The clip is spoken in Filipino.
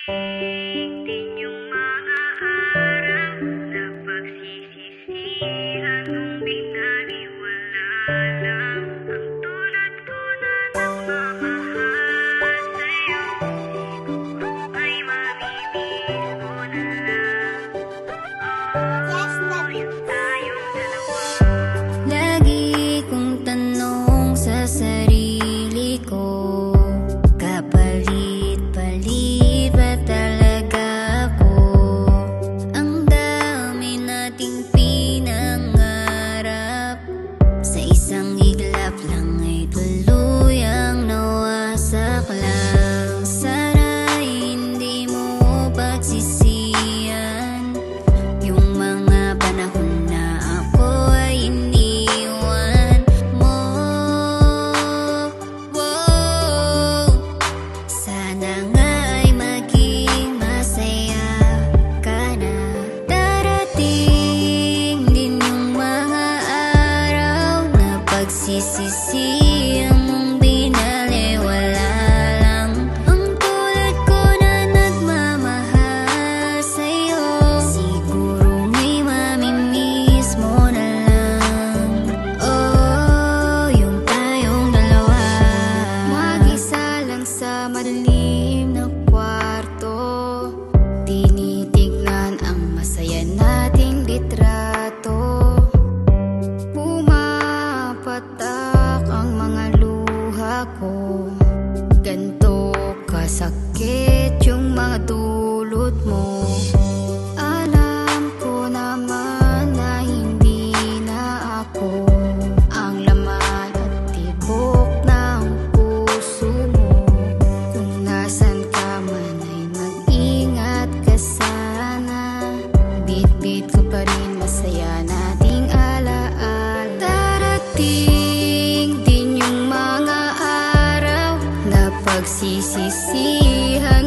Din yung mga araw na pagsisisihan mong binaliwala lang. Ang tulad ko na nagmamahal sa'yo, siguro ay mamimiss mo na lang. Oh, yung tayong dalawa. Lagi kong tanong sa sarili ko, kapalit-palit ba talaga ako? Ang dami nating pinangarap, sa isang iglap lang ay tuluyang nawasak lang. Sana hindi mo pagsisihan yung mga panahon na ako ay iniwan mo. Wow. Sana nga ay maging masaya ka na. Darating din yung mga araw na pagsisisihan mong binaliwala lang. Ang tulad ko na nagmamahal sa'yo, siguro may mamimiss mo na lang. Oh, yung tayong dalawa, mag-isa lang sa madilim na kwarto, tinitignan ang masaya nating litrato. Pumapatak ang mga luha ko, ganto kasakit yung mga dulot mo. Alam ko naman na hindi na ako ang laman at tibok ng puso mo. Kung nasan ka man ay mag-ingat ka sana. Bit-bit ko pa rin masaya nating alaala. Darating din yung mga araw na pagsisisihan